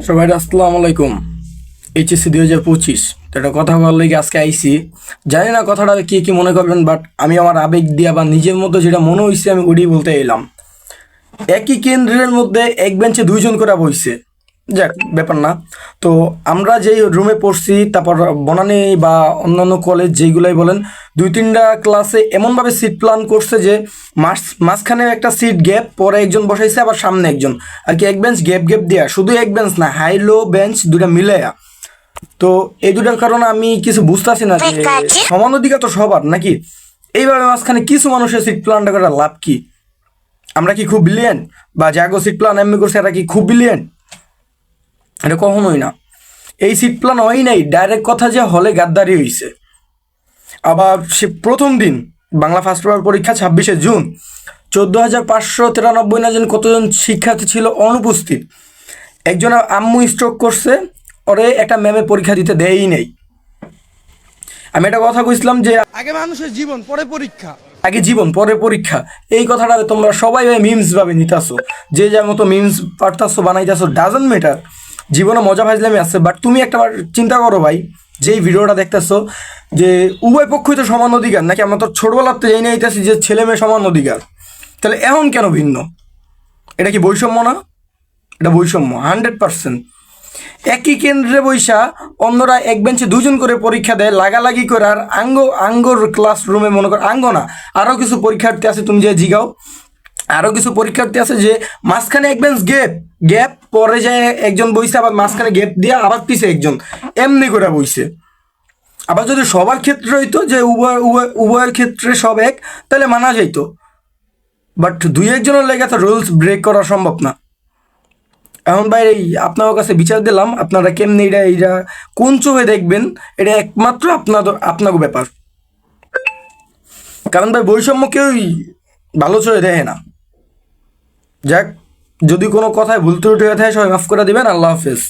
সবাই আসসালামু আলাইকুম। এইচএসসি 2025 তো একটা কথা বলার লেগে আজকে আইসি। জানি না কথাটা কি কি মনে করবেন, বাট আমি আমার আবেগ দিয়া বা নিজের মতো যেটা মনে হয়েছে আমি ওটাই বলতে এলাম। একই কেন্দ্রের মধ্যে এক বেঞ্চে দুইজন করে বইছে, যাক ব্যাপার না। তো আমরা যেই রুমে পড়ছি, তারপর বনানী বা অন্যান্য কলেজ যেইগুলাই বলেন, দুই তিনটা ক্লাসে এমনভাবে সিট প্ল্যান করছে যে মাঝখানে একটা সিট গ্যাপ, পরে একজন বসাইছে, আবার সামনে একজন, আর কি এক বেঞ্চ গ্যাপ গ্যাপ দেয়া, শুধু এক বেঞ্চ না, হাই লো বেঞ্চ দুটা মিলাইয়া। তো এই দুটার কারণে আমি কিছু বুঝতেছি না যে সমান অধিকার তো সবার নাকি, এইভাবে মাঝখানে কিছু মানুষের সিট প্ল্যানটা করার লাভ কি? আমরা কি খুব ব্রিলিয়েন্ট? বা জাগো সিট প্ল্যান এমনি করছে, এটা কি খুব ব্রিলিয়েন্ট? এটা কখনোই না। এই সিট প্ল্যান হয় নাই, ডাইরেক্ট কথা যে হলে গাদ্দারি হয়েছে। আবার সে প্রথম দিন বাংলা ফার্স্ট পেপার পরীক্ষা 26শে জুন, 14,593 না যেন কতজন শিক্ষার্থী ছিল অনুপস্থিত। একজন আম্মু স্ট্রোক করছে, ওরে একটা ম্যামে পরীক্ষা দিতে দেয়ই নেই। আমি একটা কথা কইছিলাম যে আগে মানুষের জীবন পরে পরীক্ষা। আগে জীবন পরে পরীক্ষা, এই কথাটা তোমরা সবাই মিমস ভাবে নিতাছো, যে যার মতো মিমস পারতাছো বানাইতাছো, ডাজন্ট ম্যাটার। জীবনে মজা ভাজলামি আছে, বাট তুমি একটা চিন্তা করো ভাই, যেই ভিডিওটা দেখতেছো, যে উভয় পক্ষই তো সমান অধিকার নাকি? আমরা তো ছোটবেলার তো জেনে আইতাছি যে ছেলে মেয়ে সমান অধিকার, তাহলে এখন কেন ভিন্ন? এটা কি বৈষম্য না? এটা বৈষম্য 100%। একই কেন্দ্রে বৈশা অন্যরা এক বেঞ্চে দুজন করে পরীক্ষা দেয় লাগালাগি করে, আর আঙ্গর ক্লাসরুমে মনে কর আঙ্গ না, আরও কিছু পরীক্ষার্থী আছে, তুমি যে জিগাও, আরও কিছু পরীক্ষার্থী আছে যে মাঝখানে এক বেঞ্চ গ্যাপ গ্যাপ, পরে যায় একজন বইছে, আবার মাঝখানে গ্যাপ দিয়ে আবার পিছে একজন, এমনি করে বইছে। আবার যদি সবার ক্ষেত্রে হইতো যে উভয়ের ক্ষেত্রে সব এক, তাহলে মানা যাইতো, বাট দুই একজনের লেগে তো রুলস ব্রেক করা সম্ভব না। এখন ভাই এই আপনার কাছে বিচার দিলাম, আপনারা কেমনি এইটা কোন চোখে দেখবেন, এটা একমাত্র আপনাকে ব্যাপার। কারণ ভাই বৈষম্য কেউই ভালো চোখে দেখে না। যাক, যদি কোনো কথায় ভুল ত্রুটি হয়ে থাকে সবাই মাফ করে দিবেন। আল্লাহ হাফেজ।